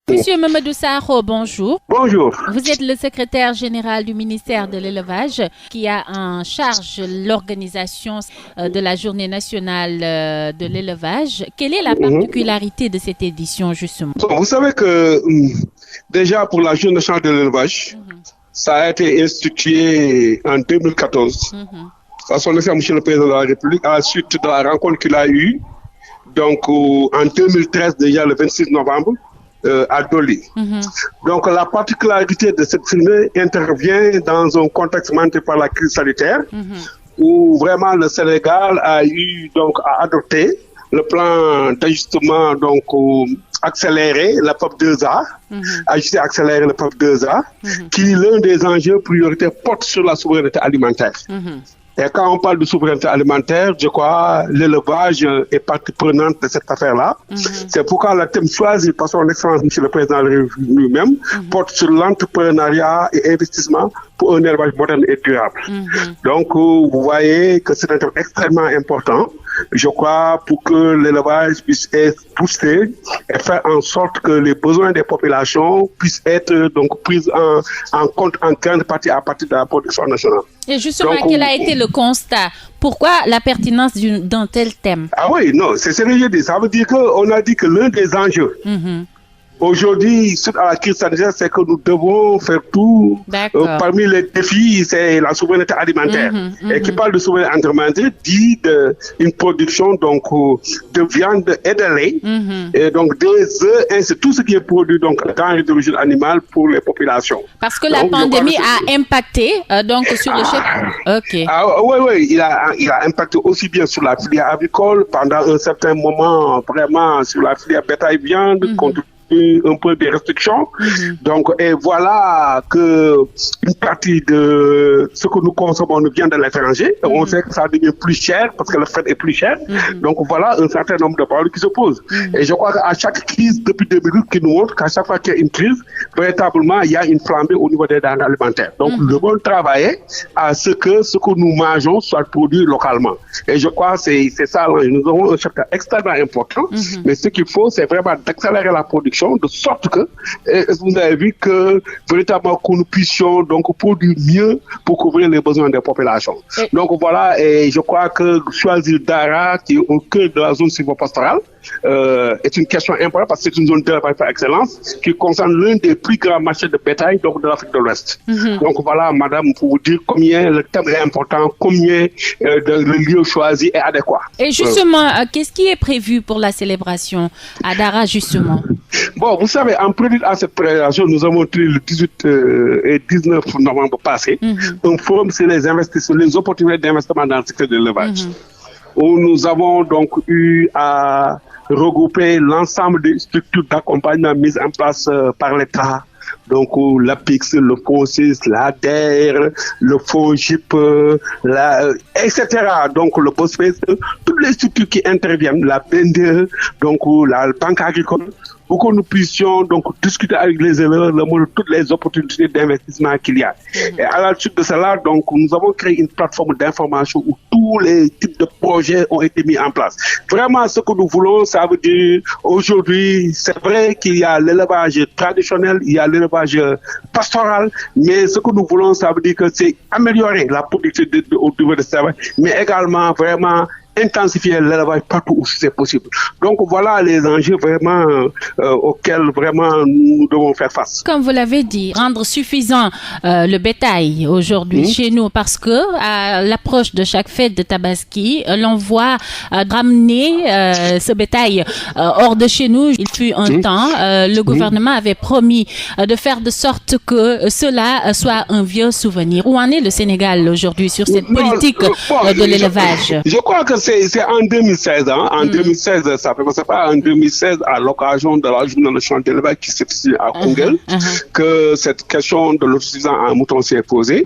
Monsieur Mamadou Sakho, bonjour. Bonjour. Vous êtes le secrétaire général du ministère de l'Élevage qui a en charge l'organisation de la Journée nationale de l'élevage. Quelle est la particularité de cette édition, justement? Vous savez que déjà pour la Journée nationale de l'élevage, ça a été institué en 2014. À son excellence, Monsieur le Président de la République, à la suite de la rencontre qu'il a eue, donc en 2013, déjà le 26 novembre, à Doli. Donc la particularité de cette journée intervient dans un contexte marqué par la crise sanitaire, où vraiment le Sénégal a eu donc à adopter le plan d'ajustement donc accéléré, le PAP 2A, ajusté accéléré le PAP 2A, qui l'un des enjeux prioritaires porte sur la souveraineté alimentaire. Et quand on parle de souveraineté alimentaire, je crois l'élevage est partie prenante de cette affaire-là. C'est pourquoi le thème choisi par son excellence, Monsieur le Président lui-même, porte sur l'entrepreneuriat et investissement pour un élevage moderne et durable. Donc, vous voyez que c'est un thème extrêmement important, je crois, pour que l'élevage puisse être poussé et faire en sorte que les besoins des populations puissent être donc pris en compte en grande partie à partir de la production nationale. Et justement, donc, quel a été le constat? Pourquoi la pertinence d'un tel thème? Ah oui, non, c'est ce que je dis. Ça veut dire qu'on a dit que l'un des enjeux aujourd'hui, suite à la crise sanitaire, c'est que nous devons faire tout. Parmi les défis, c'est la souveraineté alimentaire. Et qui parle de souveraineté alimentaire dit une production donc de viande et de lait, et donc des œufs, et c'est tout ce qui est produit donc dans d'origine animale pour les populations. Parce que donc, la pandémie a impacté donc sur le chef. Oui, il a impacté aussi bien sur la filière avicole pendant un certain moment, vraiment sur la filière bétail-viande, contre un peu des restrictions. Donc, et voilà que une partie de ce que nous consommons nous vient de l'étranger. On sait que ça devient plus cher parce que le fret est plus cher. Donc, voilà un certain nombre de problèmes qui se posent. Et je crois qu'à chaque crise, depuis 2008, qui nous montre qu'à chaque fois qu'il y a une crise, véritablement, il y a une flambée au niveau des denrées alimentaires. Donc, nous devons travailler à ce que nous mangeons soit produit localement. Et je crois que c'est ça. Nous avons un secteur extrêmement important. Mais ce qu'il faut, c'est vraiment d'accélérer la production de sorte que vous avez vu que véritablement que nous puissions donc produire mieux pour couvrir les besoins des populations. Donc voilà, et je crois que choisir Dara qui est au cœur de la zone sylvopastorale est une question importante parce que c'est une zone d'élevage par excellence qui concerne l'un des plus grands marchés de bétail donc de l'Afrique de l'Ouest. Donc voilà, madame, pour vous dire combien le thème est important, combien le lieu choisi est adéquat. Et justement, qu'est-ce qui est prévu pour la célébration à Dara justement? Bon, vous savez, en prélude à cette célébration, nous avons tenu le 18 et 19 novembre passé un forum sur les investissements, les opportunités d'investissement dans le secteur de l'élevage, où nous avons donc eu à regrouper l'ensemble des structures d'accompagnement mises en place par l'État. Donc l'APIX, le FONSIS, l'ADER, le FONGIP, etc. Donc le BOSPES, toutes les structures qui interviennent, la BNDE, donc la Banque agricole, pour que nous puissions donc discuter avec les éleveurs toutes les opportunités d'investissement qu'il y a. Et à la suite de cela, donc nous avons créé une plateforme d'information où tous les types de projets ont été mis en place. Vraiment, ce que nous voulons, ça veut dire aujourd'hui, c'est vrai qu'il y a l'élevage traditionnel, il y a l'élevage pastoral, mais ce que nous voulons, ça veut dire que c'est améliorer la productivité au niveau de ça, mais également vraiment intensifier l'élevage partout où c'est possible. Donc voilà les enjeux vraiment auxquels vraiment nous devons faire face. Comme vous l'avez dit, rendre suffisant le bétail aujourd'hui chez nous parce que à l'approche de chaque fête de Tabaski, l'on voit ramener ce bétail hors de chez nous. Il fut un temps, le gouvernement avait promis de faire de sorte que cela soit un vieux souvenir. Où en est le Sénégal aujourd'hui sur cette politique de l'élevage? Je crois que c'est en 2016. En 2016, ça fait que c'est pas en 2016, à l'occasion de la journée nationale de l'élevage qui s'est fixée à Koungheul, que cette question de l'autosuffisance en mouton s'est posée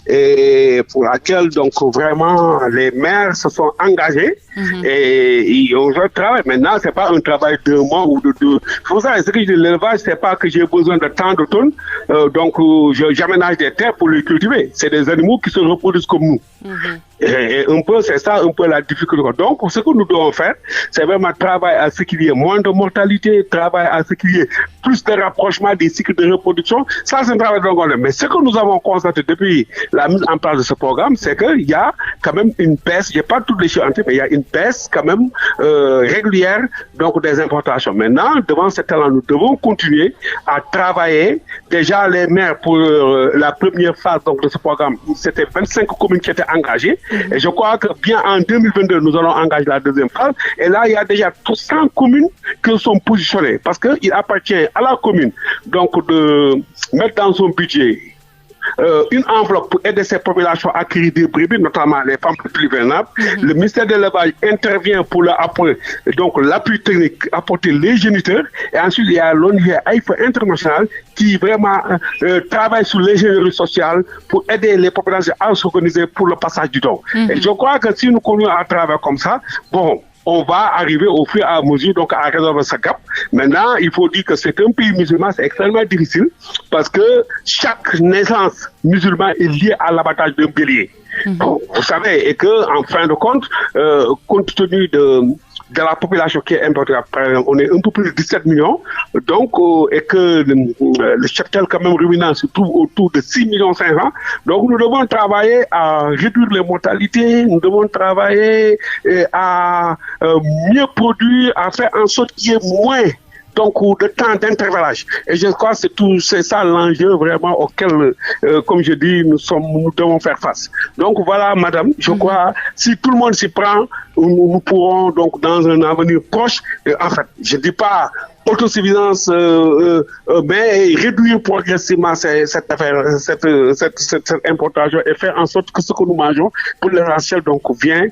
et pour laquelle donc vraiment les maires se sont engagés Et on travaille. Maintenant, c'est pas un travail de mois ou de deux. Pour ça, ce que je dis, l'élevage, c'est pas que j'ai besoin de tant de tonnes, donc j'aménage des terres pour les cultiver. C'est des animaux qui se reproduisent comme nous. Et un peu, c'est ça, un peu la difficulté. Donc, ce que nous devons faire, c'est vraiment travailler à ce qu'il y ait moins de mortalité, travailler à ce qu'il y ait plus de rapprochement des cycles de reproduction. Ça, c'est un travail de longue haleine. Mais ce que nous avons constaté depuis la mise en place de ce programme, c'est qu'il y a quand même une baisse, j'ai pas toutes les chiffres en tête, mais il y a une baisse quand même régulière donc des importations. Maintenant, devant ce talent, nous devons continuer à travailler. Déjà, les maires pour la première phase donc, de ce programme, c'était 25 communes qui étaient engagées. Et je crois que bien en 2022, nous allons engager la deuxième phase. Et là, il y a déjà 100 communes qui sont positionnées. Parce qu'il appartient à la commune donc de mettre dans son budget une enveloppe pour aider ces populations à acquérir des brebis, notamment les femmes plus vulnérables. Le ministère de l'élevage intervient pour donc l'appui technique, apporter les géniteurs. Et ensuite, il y a l'ONG AIFA International qui vraiment travaille sur l'ingénierie sociale pour aider les populations à s'organiser pour le passage du don. Et je crois que si nous continuons à travailler comme ça, bon, on va arriver au fur et à mesure donc à résolver ce gap. Maintenant, il faut dire que c'est un pays musulman, c'est extrêmement difficile parce que chaque naissance musulmane est liée à l'abattage d'un bélier. Vous savez, et que en fin de compte, compte tenu de la population qui est importée, par exemple, on est un peu plus de 17 millions, donc, et que le cheptel quand même ruminant se trouve autour de 6 millions 500. Donc, nous devons travailler à réduire les mortalités, nous devons travailler à mieux produire, à faire en sorte qu'il y ait moins donc de temps d'intervallage. Et je crois que c'est ça l'enjeu vraiment auquel, comme je dis, nous devons faire face. Donc voilà, madame, je crois, si tout le monde s'y prend, nous pourrons donc dans un avenir proche, en fait, je dis pas autosuffisance, mais réduire progressivement cette importation et faire en sorte que ce que nous mangeons, pour l'essentiel, donc vient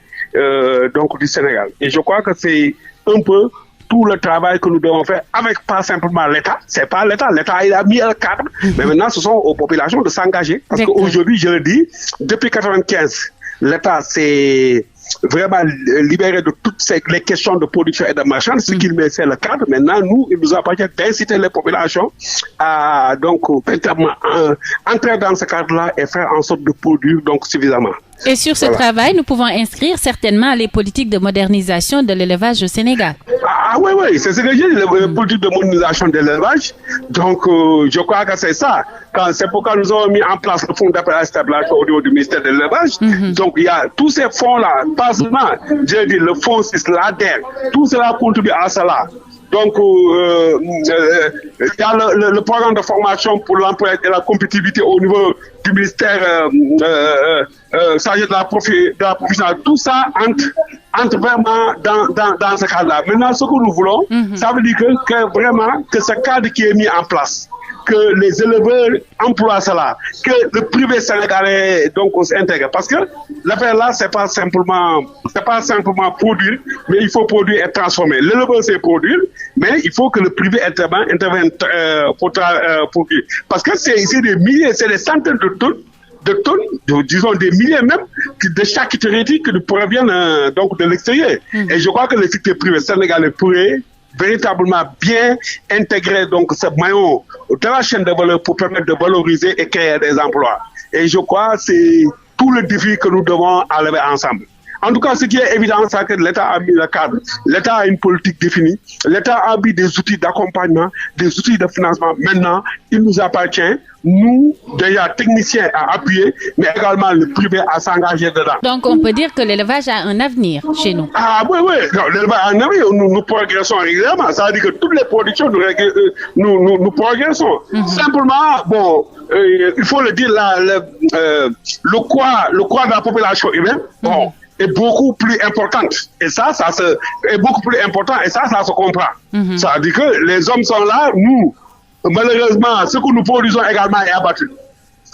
donc du Sénégal. Et je crois que c'est un peu tout le travail que nous devons faire avec pas simplement l'État. C'est pas l'État. L'État, il a mis un cadre. Mais maintenant, ce sont aux populations de s'engager. Parce qu'aujourd'hui, je le dis, depuis 1995, l'État s'est vraiment libéré de toutes les questions de production et de marchandises. Ce qu'il met, c'est le cadre. Maintenant, il nous appartient d'inciter les populations à donc entrer dans ce cadre-là et faire en sorte de produire donc suffisamment. Et sur ce travail, nous pouvons inscrire certainement les politiques de modernisation de l'élevage au Sénégal. Ah oui, c'est ce que j'ai dit, les politiques de modernisation de l'élevage. Donc, je crois que c'est ça. C'est pourquoi nous avons mis en place le fonds d'appel à stabilisation au niveau du ministère de l'élevage. Donc, il y a tous ces fonds-là, pas seulement, j'ai dit, le fonds 6, l'ADER, tout cela contribue à cela. Donc, il y a le programme de formation pour l'emploi et la compétitivité au niveau du ministère chargé de la profession. Tout ça entre vraiment dans ce cadre-là. Maintenant, ce que nous voulons, ça veut dire que vraiment, que ce cadre qui est mis en place, que les éleveurs emploient cela, que le privé sénégalais donc s'intègre. Parce que l'affaire là, c'est pas simplement produire, mais il faut produire et transformer. L'éleveur c'est produire, mais il faut que le privé intervienne pour produire. Parce que c'est des milliers, c'est des centaines de tonnes, disons des milliers même, de chaque territoire qui proviennent donc de l'extérieur. Et je crois que le secteur privé sénégalais pourrait véritablement bien intégrer donc ce maillon de la chaîne de valeur pour permettre de valoriser et créer des emplois. Et je crois que c'est tout le défi que nous devons enlever ensemble. En tout cas, ce qui est évident, c'est que l'État a mis le cadre. L'État a une politique définie. L'État a mis des outils d'accompagnement, des outils de financement. Maintenant, il nous appartient, nous, déjà techniciens, à appuyer, mais également le privé à s'engager dedans. Donc, on peut dire que l'élevage a un avenir chez nous. Ah oui. Non, l'élevage a un avenir. Nous progressons régulièrement. Ça veut dire que toutes les productions, nous progressons. Simplement, bon, il faut le dire, le croix de la population humaine, bon, est beaucoup plus importante. Et ça est beaucoup plus important. Et ça se comprend. Ça veut dire que les hommes sont là, nous, malheureusement, ce que nous produisons également est abattu.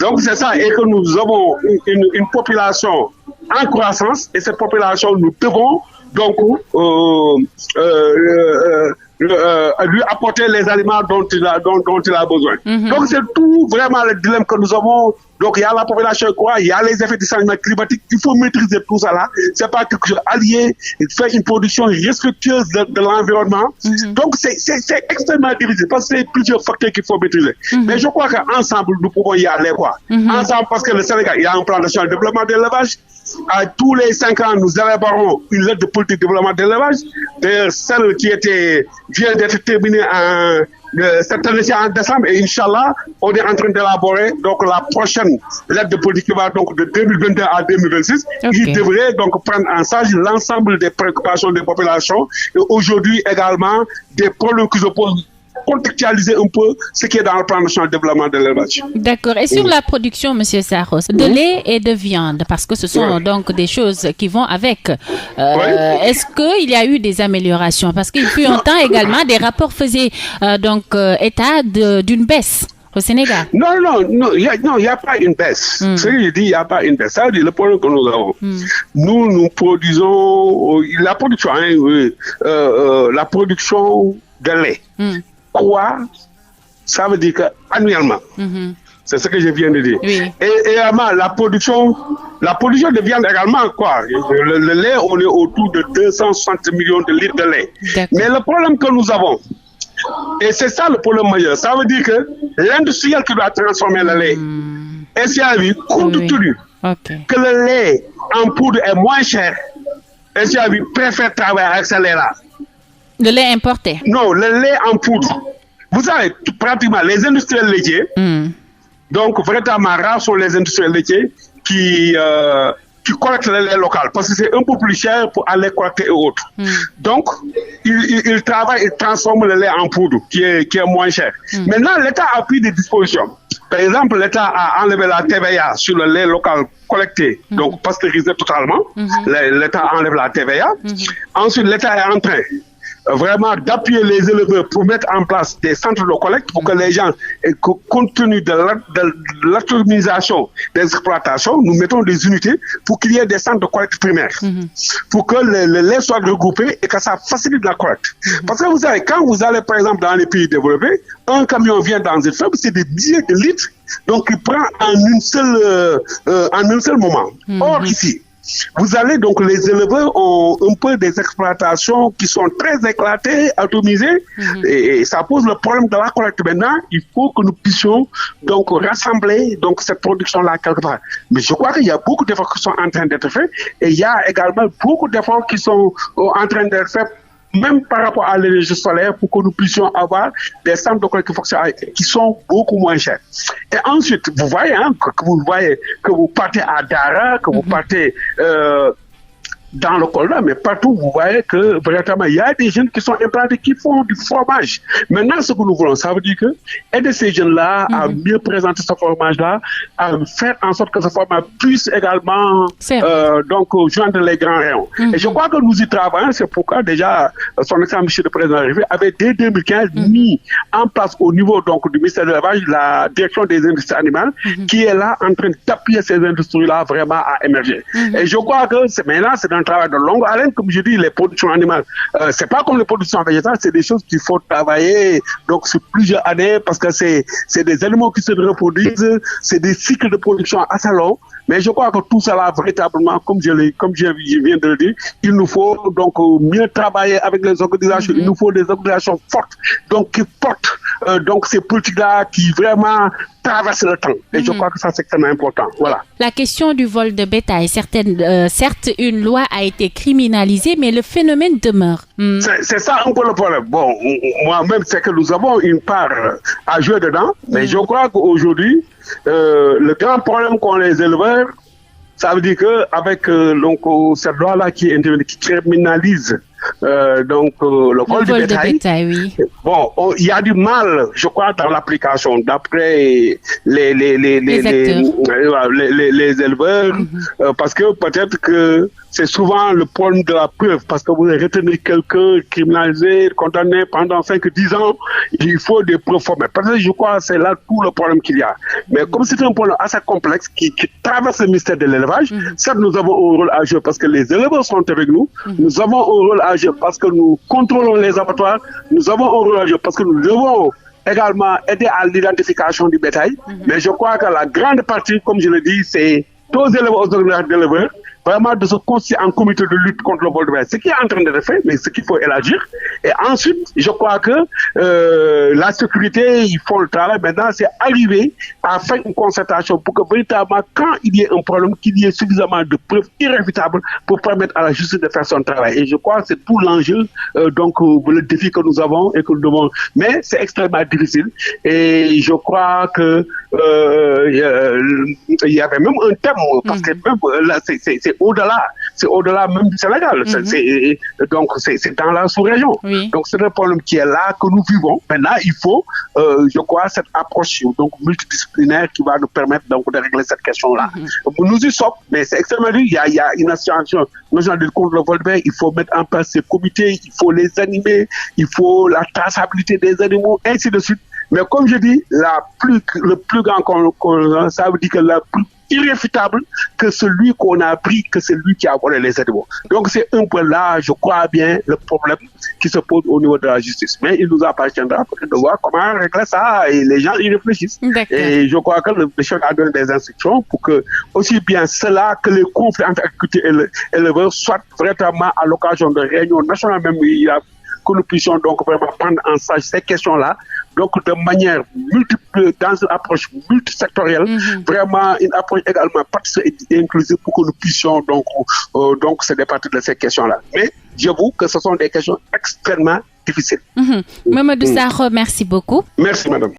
Donc c'est ça, et que nous avons une population en croissance, et cette population, nous devons donc lui apporter les aliments dont il a besoin. Donc c'est tout vraiment le dilemme que nous avons. Donc il y a la population quoi, il y a les effets du changement climatique, il faut maîtriser tout ça là. C'est pas quelque chose allié, faire une production respectueuse de l'environnement. Donc c'est extrêmement difficile parce que c'est plusieurs facteurs qu'il faut maîtriser. Mais je crois qu'ensemble nous pouvons y aller quoi. Ensemble parce que le Sénégal, il y a un plan national de développement de l'élevage. À tous les 5 ans, nous élaborons une lettre de politique de développement de l'élevage. D'ailleurs, celle qui vient d'être terminée cette année en décembre, et Inch'Allah, on est en train d'élaborer donc la prochaine lettre de politique qui va donc de 2022 à 2026, qui devrait donc prendre en charge l'ensemble des préoccupations des populations et aujourd'hui également des problèmes qui se posent, contextualiser un peu ce qui est dans le plan national de développement de l'élevage. D'accord. Et sur la production, M. Saros, de lait et de viande, parce que ce sont donc des choses qui vont avec. Est-ce qu'il y a eu des améliorations? Parce qu'il fut un temps également, des rapports faisaient état d'une baisse au Sénégal. Non, il n'y a pas une baisse. Ce que je dis, il n'y a pas une baisse. Ça veut dire le problème que nous avons. Nous produisons la production, la production de lait. Quoi? Ça veut dire qu'annuellement, c'est ce que je viens de dire. Et également, la production de viande également, quoi. Le lait, on est autour de 260 millions de litres de lait. Mais le problème que nous avons, et c'est ça le problème majeur, ça veut dire que l'industriel qui doit transformer le lait, SIAV, compte tenu que le lait en poudre est moins cher, SIAV préfère travailler avec ce lait-là. Le lait importé? Non, le lait en poudre. Vous savez, pratiquement, les industriels laitiers, donc vraiment rares sont les industriels laitiers qui collectent le lait local, parce que c'est un peu plus cher pour aller collecter et autres. Donc, ils travaillent, ils transforment le lait en poudre, qui est moins cher. Maintenant, l'État a pris des dispositions. Par exemple, l'État a enlevé la TVA sur le lait local collecté, donc pasteurisé totalement. L'État enlève la TVA. Ensuite, l'État est en train vraiment d'appuyer les éleveurs pour mettre en place des centres de collecte pour que les gens, compte tenu de l'atomisation des exploitations, nous mettons des unités pour qu'il y ait des centres de collecte primaires, pour que le lait soit regroupé et que ça facilite la collecte. Parce que vous savez, quand vous allez par exemple dans les pays développés, un camion vient dans une ferme, c'est des milliers de litres, donc il prend en un seul moment. Or ici, vous allez donc, les éleveurs ont un peu des exploitations qui sont très éclatées, atomisées, et ça pose le problème de la collecte. Maintenant, il faut que nous puissions donc rassembler donc cette production-là quelque part. Mais je crois qu'il y a beaucoup d'efforts qui sont en train d'être faits, et il y a également beaucoup d'efforts qui sont en train d'être faits, même par rapport à l'énergie solaire, pour que nous puissions avoir des centres de collecte qui sont beaucoup moins chers. Et ensuite, vous voyez, que vous partez à Dara, que vous partez dans le Kolda, mais partout, vous voyez que véritablement, il y a des jeunes qui sont implantés, qui font du fromage. Maintenant, ce que nous voulons, ça veut dire que aider ces jeunes-là à mieux présenter ce fromage-là, à faire en sorte que ce fromage puisse également donc joindre les grands rayons. Et je crois que nous y travaillons, c'est pourquoi déjà son excellence monsieur le président avait dès 2015 mis en place au niveau donc du ministère de l'élevage la direction des industries animales qui est là en train d'appuyer ces industries-là vraiment à émerger. Et je crois que maintenant, c'est un travail de longue haleine, comme je dis, les productions animales. C'est pas comme les productions végétales, c'est des choses qu'il faut travailler donc sur plusieurs années parce que c'est des animaux qui se reproduisent, c'est des cycles de production assez longs. Mais je crois que tout cela, véritablement, comme je viens de le dire, il nous faut donc mieux travailler avec les organisations. Il nous faut des organisations fortes, donc qui portent donc ces politiques-là qui vraiment traversent le temps. Et je crois que ça, c'est extrêmement important. Voilà. La question du vol de bétail, certes, une loi a été criminalisée, mais le phénomène demeure. C'est ça un peu le problème. Bon, moi-même, c'est que nous avons une part à jouer dedans, mais je crois qu'aujourd'hui, le grand problème qu'ont les éleveurs, ça veut dire qu'avec cette loi-là qui criminalise le vol de bétail, oui. Bon, il y a du mal, je crois, dans l'application, d'après les éleveurs, parce que peut-être que c'est souvent le problème de la preuve, parce que vous retenez quelqu'un criminalisé, condamné pendant 5-10 ans, il faut des preuves formelles. Parce que je crois que c'est là tout le problème qu'il y a. Mais comme c'est un problème assez complexe qui traverse le mystère de l'élevage, certes, nous avons un rôle à jouer parce que les éleveurs sont avec nous, nous avons un rôle à jouer parce que nous contrôlons les abattoirs, nous avons un rôle à jouer parce que nous devons également aider à l'identification du bétail. Mais je crois que la grande partie, comme je le dis, c'est aux éleveurs, aux organisateurs d'éleveurs, vraiment de se constituer en comité de lutte contre le vol de bétail. Ce qui est en train de faire, mais ce qu'il faut élargir. Et ensuite, je crois que la sécurité, ils font le travail. Maintenant, c'est arriver à faire une concertation pour que véritablement, quand il y ait un problème, qu'il y ait suffisamment de preuves irréfutables pour permettre à la justice de faire son travail. Et je crois que c'est tout l'enjeu, donc le défi que nous avons et que nous devons. Mais c'est extrêmement difficile. Et je crois que il y avait même un thème, parce que même là, c'est au-delà même du Sénégal. Donc, c'est dans la sous-région. Oui. Donc, c'est un problème qui est là, que nous vivons. Maintenant, il faut, je crois, cette approche donc multidisciplinaire qui va nous permettre donc de régler cette question-là. Nous y sommes, mais c'est extrêmement dur. Il y a une association nationale contre le vol de bétail. Il faut mettre en place ces comités, il faut les animer, il faut la traçabilité des animaux, ainsi de suite. Mais comme je dis, le plus grand, ça veut dire que la plus irréfutable que celui qu'on a pris, que c'est lui qui a volé les animaux. Donc c'est un peu là, je crois bien, le problème qui se pose au niveau de la justice. Mais il nous appartiendra peut-être de voir comment régler ça et les gens y réfléchissent. Et je crois que le chef a donné des instructions pour que aussi bien cela que les conflits entre agriculteurs et éleveurs soient vraiment à l'occasion de réunions nationales, même que nous puissions donc vraiment prendre en charge ces questions-là, donc de manière multiple, dans une approche multisectorielle, vraiment une approche également participative et inclusive pour que nous puissions donc se départir de ces questions-là. Mais j'avoue que ce sont des questions extrêmement difficiles. Mamadou Sakho, merci beaucoup. Merci, madame.